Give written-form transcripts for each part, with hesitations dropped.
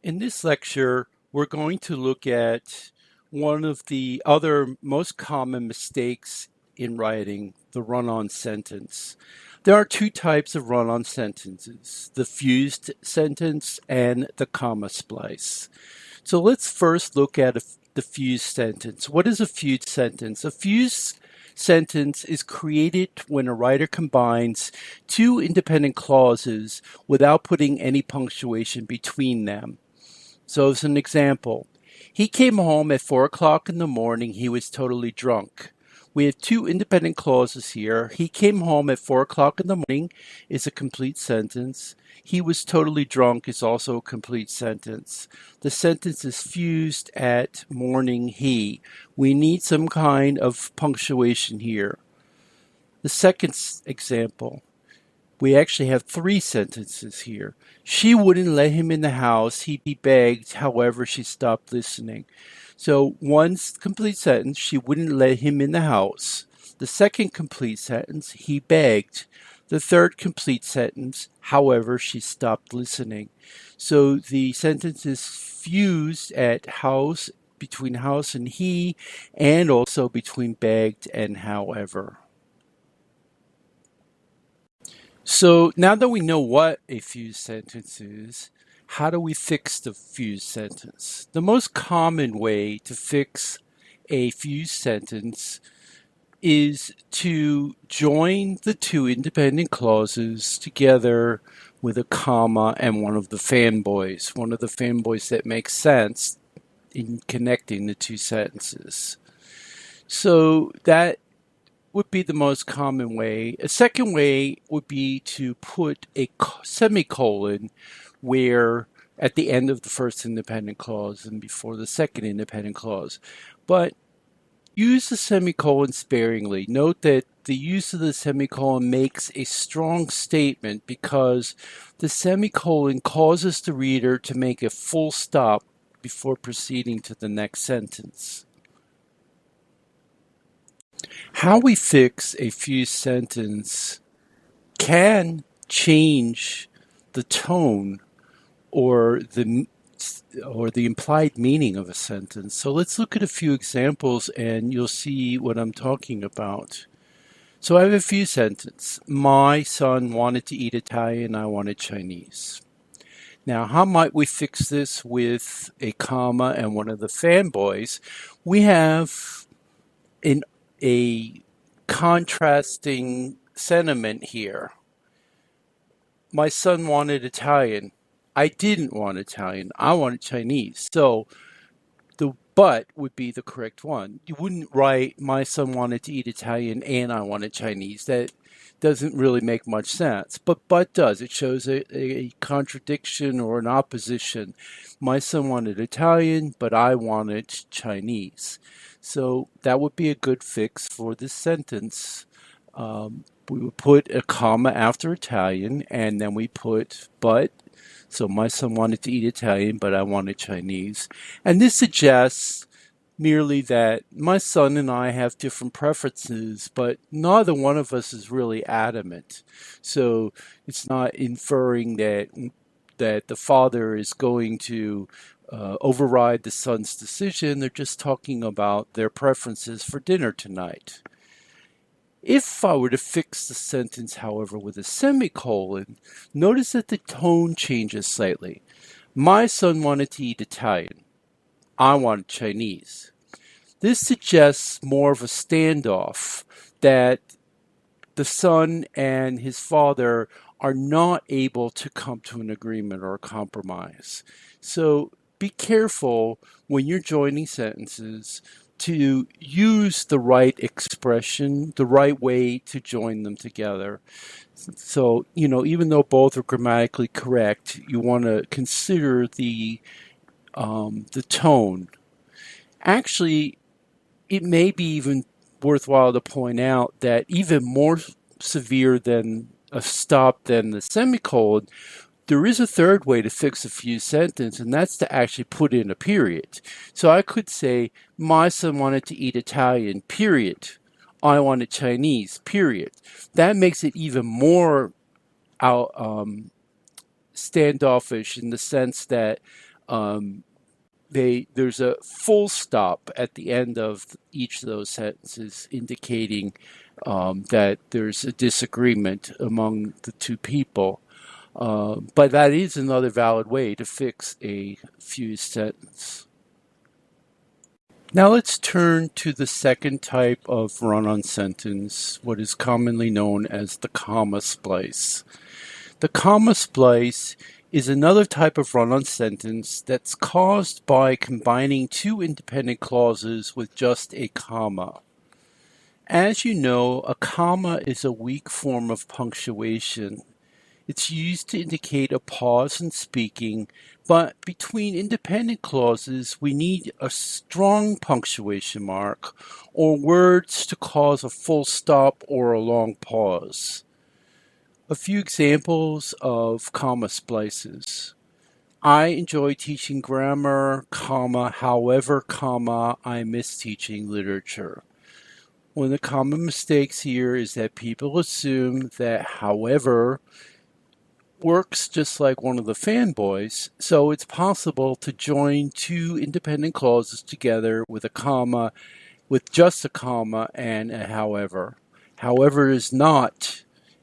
In this lecture, we're going to look at one of the other most common mistakes in writing, the run-on sentence. There are two types of run-on sentences, the fused sentence and the comma splice. So let's first look at the fused sentence. What is a fused sentence? A fused sentence is created when a writer combines two independent clauses without putting any punctuation between them. So as an example, he came home at 4 o'clock in the morning. He was totally drunk. We have two independent clauses here. He came home at 4 o'clock in the morning is a complete sentence. He was totally drunk is also a complete sentence. The sentence is fused at morning he. We need some kind of punctuation here. The second example, we actually have three sentences here. She wouldn't let him in the house. He begged, however, she stopped listening. So one complete sentence, she wouldn't let him in the house. The second complete sentence, he begged. The third complete sentence, however, she stopped listening. So the sentence is fused at house, between house and he, and also between begged and however. So now that we know what a fused sentence is, how do we fix the fused sentence? The most common way to fix a fused sentence is to join the two independent clauses together with a comma and one of the fanboys that makes sense in connecting the two sentences. So that would be the most common way. A second way would be to put a semicolon where at the end of the first independent clause and before the second independent clause. But use the semicolon sparingly. Note that the use of the semicolon makes a strong statement because the semicolon causes the reader to make a full stop before proceeding to the next sentence. How we fix a fused sentence can change the tone or the implied meaning of a sentence. So let's look at a few examples and you'll see what I'm talking about. So I have a fused sentence. My son wanted to eat Italian, I wanted Chinese. Now, how might we fix this with a comma and one of the fanboys? We have a contrasting sentiment here. My son wanted Italian. I didn't want Italian. I wanted Chinese. So the but would be the correct one. You wouldn't write my son wanted to eat Italian and I wanted Chinese. That doesn't really make much sense. But does. It shows a contradiction or an opposition. My son wanted Italian, but I wanted Chinese. So that would be a good fix for this sentence. We would put a comma after Italian, and then we put but. So my son wanted to eat Italian, but I wanted Chinese. And this suggests merely that my son and I have different preferences, but neither one of us is really adamant. So it's not inferring that the father is going to override the son's decision. They're just talking about their preferences for dinner tonight. If I were to fix the sentence, however, with a semicolon, notice that the tone changes slightly. My son wanted to eat Italian. I wanted Chinese. This suggests more of a standoff, that the son and his father are not able to come to an agreement or a compromise. So be careful when you're joining sentences to use the right expression, the right way to join them together. So, even though both are grammatically correct, you want to consider the tone. Actually, it may be even worthwhile to point out that even more severe than a stop than the semicolon, there is a third way to fix a fused sentence, and that's to actually put in a period. So I could say, my son wanted to eat Italian, period. I wanted Chinese, period. That makes it even more standoffish in the sense that there's a full stop at the end of each of those sentences indicating that there's a disagreement among the two people. But that is another valid way to fix a fused sentence. Now let's turn to the second type of run-on sentence, what is commonly known as the comma splice. The comma splice is another type of run-on sentence that's caused by combining two independent clauses with just a comma. As you know, a comma is a weak form of punctuation. It's used to indicate a pause in speaking, but between independent clauses, we need a strong punctuation mark or words to cause a full stop or a long pause. A few examples of comma splices. I enjoy teaching grammar, comma, however, comma, I miss teaching literature. One of the common mistakes here is that people assume that however works just like one of the fanboys, so it's possible to join two independent clauses together with a comma, with just a comma and a however. However is not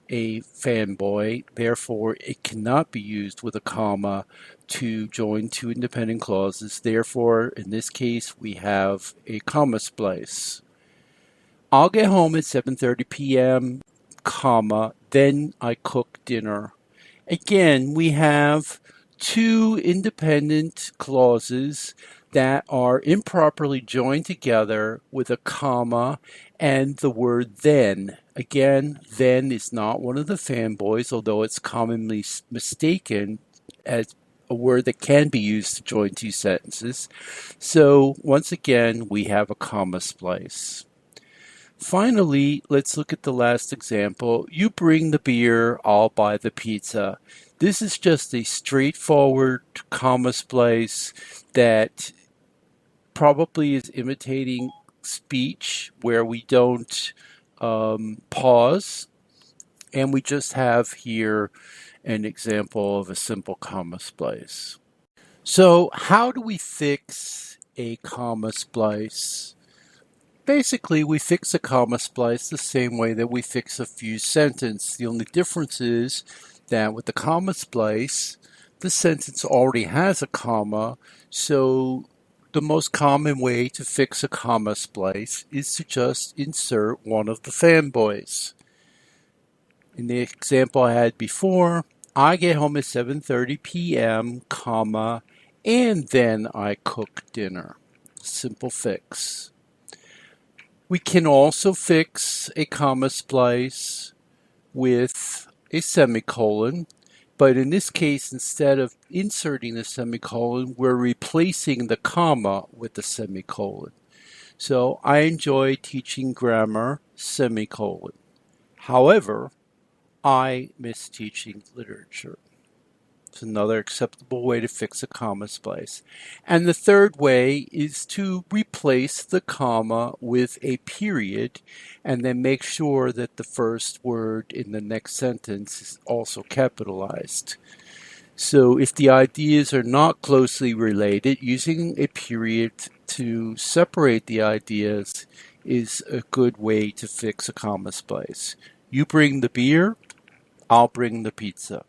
a fanboy, therefore it cannot be used with a comma to join two independent clauses. Therefore, in this case, we have a comma splice. I'll get home at 7:30 p.m., comma, then I cook dinner. Again, we have two independent clauses that are improperly joined together with a comma and the word then. Again, then is not one of the fanboys, although it's commonly mistaken as a word that can be used to join two sentences. So once again, we have a comma splice. Finally, let's look at the last example. You bring the beer, I'll buy the pizza. This is just a straightforward comma splice that probably is imitating speech where we don't pause, and we just have here an example of a simple comma splice. So how do we fix a comma splice? Basically, we fix a comma splice the same way that we fix a fused sentence. The only difference is that with the comma splice, the sentence already has a comma, so the most common way to fix a comma splice is to just insert one of the fanboys. In the example I had before, I get home at 7:30 p.m., comma, and then I cook dinner. Simple fix. We can also fix a comma splice with a semicolon, but in this case, instead of inserting the semicolon, we're replacing the comma with the semicolon. So I enjoy teaching grammar, semicolon. However, I miss teaching literature. It's another acceptable way to fix a comma splice. And the third way is to replace the comma with a period and then make sure that the first word in the next sentence is also capitalized. So if the ideas are not closely related, using a period to separate the ideas is a good way to fix a comma splice. You bring the beer, I'll bring the pizza.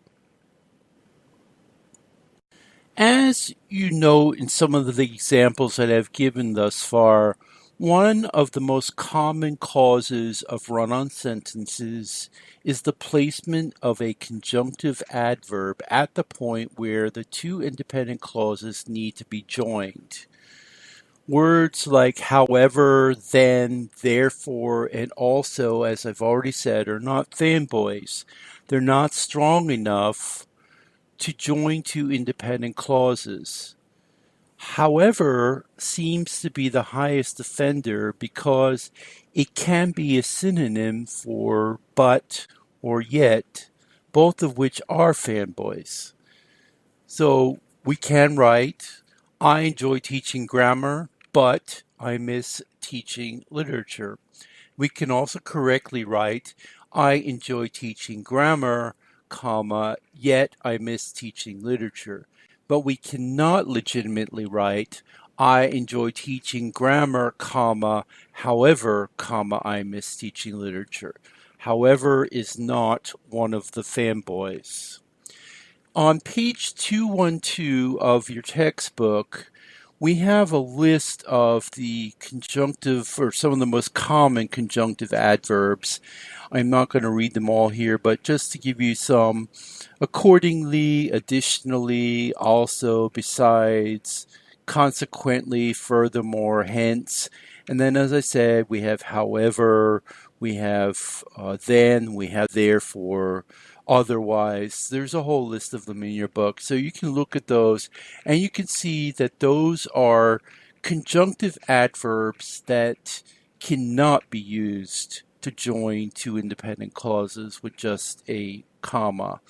As you know in some of the examples that I've given thus far, one of the most common causes of run-on sentences is the placement of a conjunctive adverb at the point where the two independent clauses need to be joined. Words like however, then, therefore, and also, as I've already said, are not fanboys. They're not strong enough to join two independent clauses. However, seems to be the highest offender because it can be a synonym for but or yet, both of which are fanboys. So we can write, I enjoy teaching grammar, but I miss teaching literature. We can also correctly write, I enjoy teaching grammar, comma, yet I miss teaching literature. but we cannot legitimately write, I enjoy teaching grammar, comma, however, comma, I miss teaching literature. However is not one of the fanboys. On page 212 of your textbook, we have a list of the conjunctive or some of the most common conjunctive adverbs. I'm not going to read them all here, but just to give you some: accordingly, additionally, also, besides, consequently, furthermore, hence. And then, as I said, we have however, we have then, we have therefore, otherwise. There's a whole list of them in your book. So you can look at those and you can see that those are conjunctive adverbs that cannot be used to join two independent clauses with just a comma.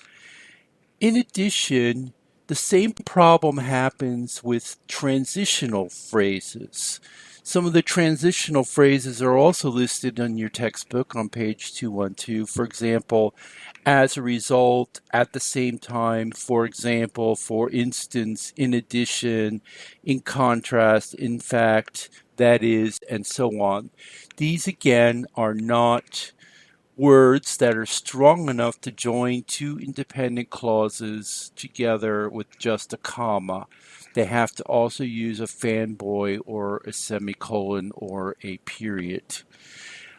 In addition, the same problem happens with transitional phrases. Some of the transitional phrases are also listed in your textbook on page 212. For example, as a result, at the same time, for example, for instance, in addition, in contrast, in fact, that is, and so on. These again are not words that are strong enough to join two independent clauses together with just a comma. They have to also use a fanboy or a semicolon or a period.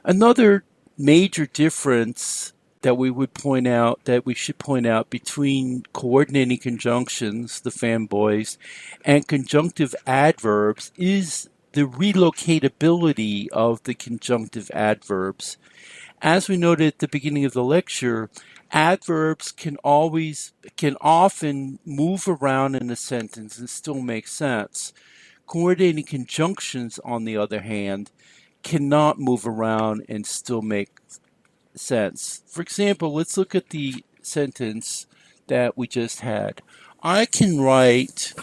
Another major difference that we should point out between coordinating conjunctions, the fanboys, and conjunctive adverbs is the relocatability of the conjunctive adverbs. As we noted at the beginning of the lecture, adverbs can often move around in a sentence and still make sense. Coordinating conjunctions, on the other hand, cannot move around and still make sense. For example, let's look at the sentence that we just had. I can write,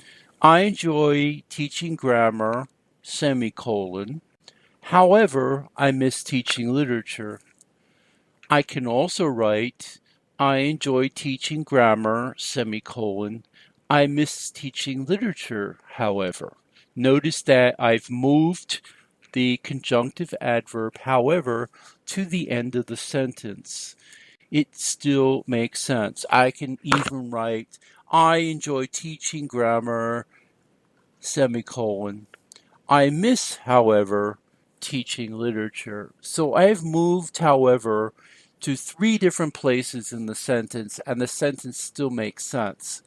I enjoy teaching grammar, semicolon. However, I miss teaching literature. I can also write, I enjoy teaching grammar, semicolon. I miss teaching literature, however. Notice that I've moved the conjunctive adverb, however, to the end of the sentence. It still makes sense. I can even write, I enjoy teaching grammar, semicolon. I miss, however, teaching literature. So I've moved, however, to three different places in the sentence, and the sentence still makes sense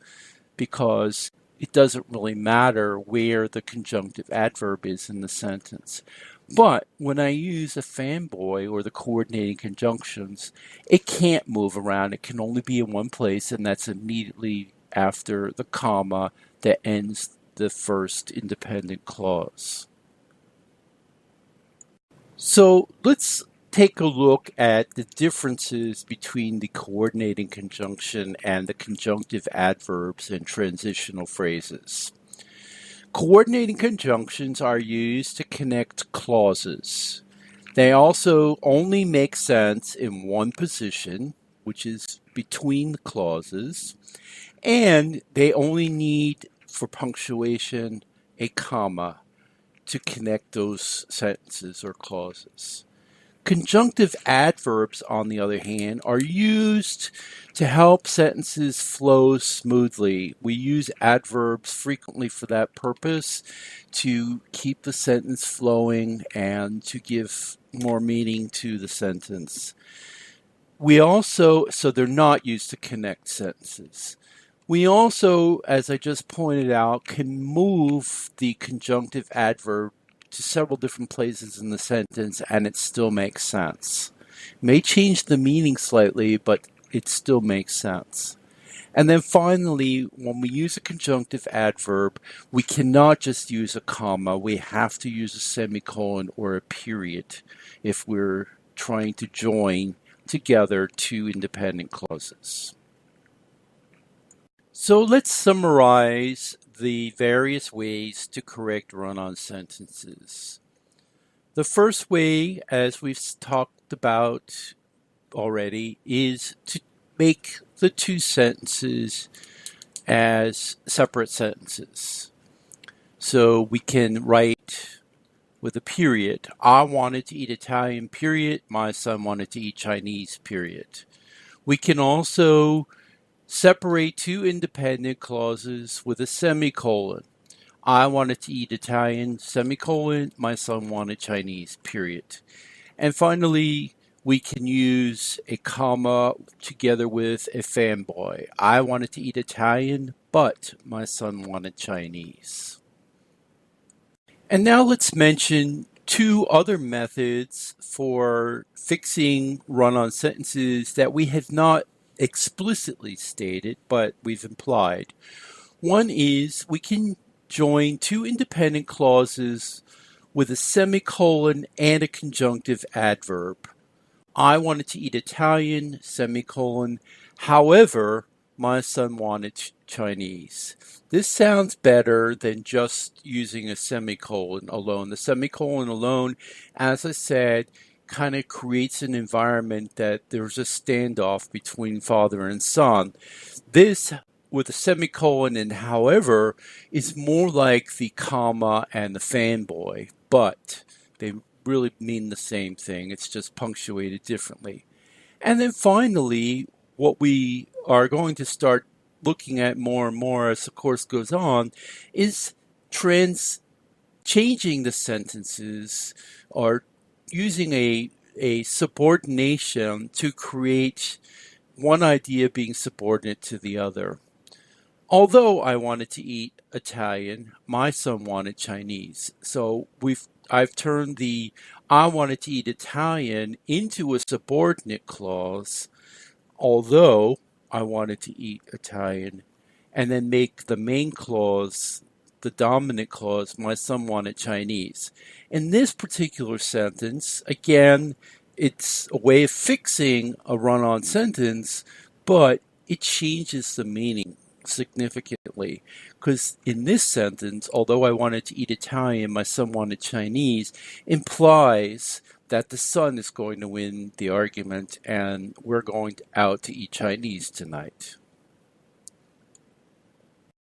because it doesn't really matter where the conjunctive adverb is in the sentence. But when I use a fanboy or the coordinating conjunctions, it can't move around. It can only be in one place, and that's immediately after the comma that ends the first independent clause. So let's take a look at the differences between the coordinating conjunction and the conjunctive adverbs and transitional phrases. Coordinating conjunctions are used to connect clauses. They also only make sense in one position, which is between the clauses, and they only need, for punctuation, a comma to connect those sentences or clauses. Conjunctive adverbs, on the other hand, are used to help sentences flow smoothly. We use adverbs frequently for that purpose, to keep the sentence flowing and to give more meaning to the sentence. So they're not used to connect sentences. We also, as I just pointed out, can move the conjunctive adverb to several different places in the sentence and it still makes sense. It may change the meaning slightly, but it still makes sense. And then finally, when we use a conjunctive adverb, we cannot just use a comma. We have to use a semicolon or a period if we're trying to join together two independent clauses. So let's summarize the various ways to correct run-on sentences. The first way, as we've talked about already, is to make the two sentences as separate sentences. So we can write with a period. I wanted to eat Italian, period. My son wanted to eat Chinese, period. We can also separate two independent clauses with a semicolon. I wanted to eat Italian, semicolon. My son wanted Chinese, period. And finally, we can use a comma together with a fanboy. I wanted to eat Italian, but my son wanted Chinese. And now let's mention two other methods for fixing run-on sentences that we have not explicitly stated, but we've implied. One is we can join two independent clauses with a semicolon and a conjunctive adverb. I wanted to eat Italian, semicolon. However, my son wanted Chinese. This sounds better than just using a semicolon alone. The semicolon alone, as I said, kind of creates an environment that there's a standoff between father and son. This, with a semicolon and however, is more like the comma and the fanboy, but they really mean the same thing. It's just punctuated differently. And then finally, what we are going to start looking at more and more as the course goes on is changing the sentences or using a subordination to create one idea being subordinate to the other. Although I wanted to eat Italian, my son wanted Chinese. So I've turned the I wanted to eat Italian into a subordinate clause, although I wanted to eat Italian, and then make the main clause the dominant clause, my son wanted Chinese. In this particular sentence, again, it's a way of fixing a run-on sentence, but it changes the meaning significantly, because in this sentence, although I wanted to eat Italian, my son wanted Chinese, implies that the son is going to win the argument and we're going out to eat Chinese tonight.